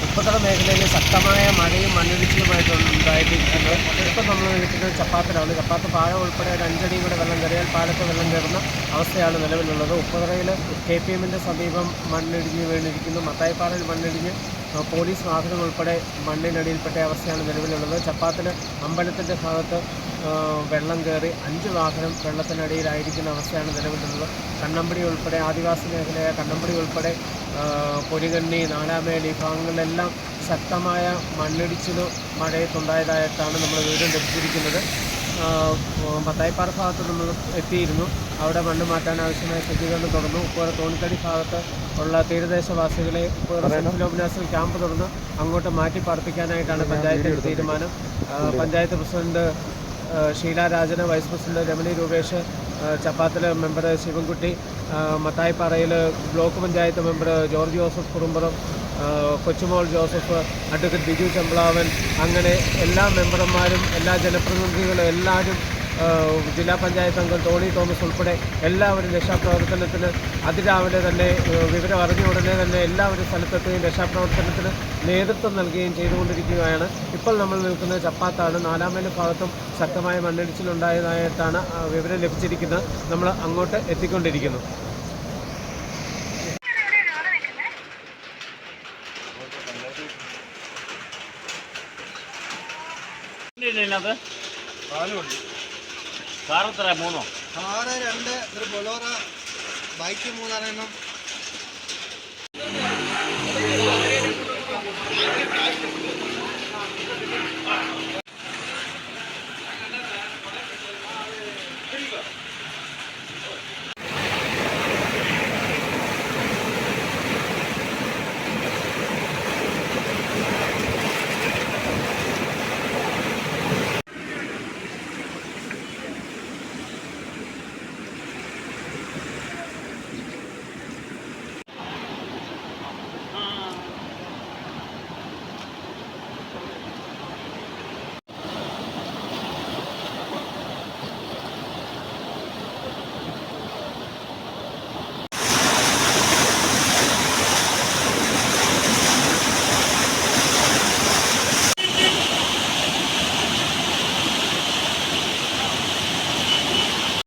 ഉപ്പുതറ മേഖലയിൽ ശക്തമായ മഴയും മണ്ണിടിച്ചിലുമായിട്ടുണ്ടായിരിക്കുന്നത്. ഇപ്പം നമ്മൾ നിൽക്കുന്നത് ചപ്പാത്തിലാണ്. ചപ്പാത്ത് പാലം ഉൾപ്പെടെ ഒരു 5 അടിയും കൂടെ വെള്ളം കയറിയാൽ പാലത്ത് വെള്ളം കയറുന്ന അവസ്ഥയാണ് നിലവിലുള്ളത്. ഉപ്പുതറയിൽ KPMൻ്റെ സമീപം മണ്ണിടിഞ്ഞ് വീണിരിക്കുന്നു. മത്തായിപ്പാറയിൽ മണ്ണിടിഞ്ഞ് പോലീസ് വാഹനം ഉൾപ്പെടെ മണ്ണിനടിയിൽപ്പെട്ട അവസ്ഥയാണ് നിലവിലുള്ളത്. ചപ്പാത്തിൽ അമ്പലത്തിൻ്റെ ഭാഗത്ത് വെള്ളം കയറി 5 വാഹനം വെള്ളത്തിനടിയിലായിരിക്കുന്ന അവസ്ഥയാണ് നിലവിലുള്ളത്. കണ്ണമ്പടി ഉൾപ്പെടെ ആദിവാസി മേഖലയായ കണ്ണമ്പടി ഉൾപ്പെടെ പൊരികണ്ണി, നാലാമേൽ ഈ ഭാഗങ്ങളിലെല്ലാം ശക്തമായ മണ്ണിടിച്ചിലും മഴയത്തുണ്ടായതായിട്ടാണ് നമ്മൾ വിവരം ലഭിച്ചിരിക്കുന്നത്. മത്തായിപ്പാറ ഭാഗത്ത് നമ്മൾ എത്തിയിരുന്നു. അവിടെ മണ്ണ് മാറ്റാൻ ആവശ്യമായ സജ്ജീകരണം തുടർന്നു. ഉപ്പുതറ തോണിത്തടി ഭാഗത്ത് ഉള്ള തീരദേശവാസികളെ ഉപ്പുതറ സെൻറ്റ് ഫിലോമിനാസിൽ ക്യാമ്പ് തുറന്ന് അങ്ങോട്ട് മാറ്റി പാർപ്പിക്കാനായിട്ടാണ് പഞ്ചായത്തിൻ്റെ തീരുമാനം. Panchayat president Sheela Rajan, vice president Ramani Rupesh, ചപ്പാത്തിലെ മെമ്പർ ശിവൻകുട്ടി, മത്തായിപ്പാറയിൽ block panchayat member George Joseph Kurumpuram, Kochumol Joseph, advocate Biju Chemplavan, അങ്ങനെ എല്ലാ മെമ്പർമാരും എല്ലാ ജനപ്രതിനിധികളും എല്ലാവരും, ജില്ലാ പഞ്ചായത്ത് അംഗം ടോണി തോമസ് ഉൾപ്പെടെ എല്ലാവരും രക്ഷാപ്രവർത്തനത്തിന് അതിരാവിലെ തന്നെ വിവരം അറിഞ്ഞ ഉടനെ തന്നെ എല്ലാവരും സ്ഥലത്തെത്തുകയും രക്ഷാപ്രവർത്തനത്തിന് നേതൃത്വം നൽകുകയും ചെയ്തുകൊണ്ടിരിക്കുകയാണ്. ഇപ്പോൾ നമ്മൾ നിൽക്കുന്നത് ചപ്പാത്താണ്. നാലാമേൽ ഭാഗത്തും ശക്തമായ മണ്ണിടിച്ചിലുണ്ടായതായിട്ടാണ് വിവരം ലഭിച്ചിരിക്കുന്നത്. നമ്മൾ അങ്ങോട്ട് എത്തിക്കൊണ്ടിരിക്കുന്നു. കാർ എത്ര? 3 കാറ് 2, ഒരു ബൊലോറ, ബൈക്ക് 3 എണ്ണം.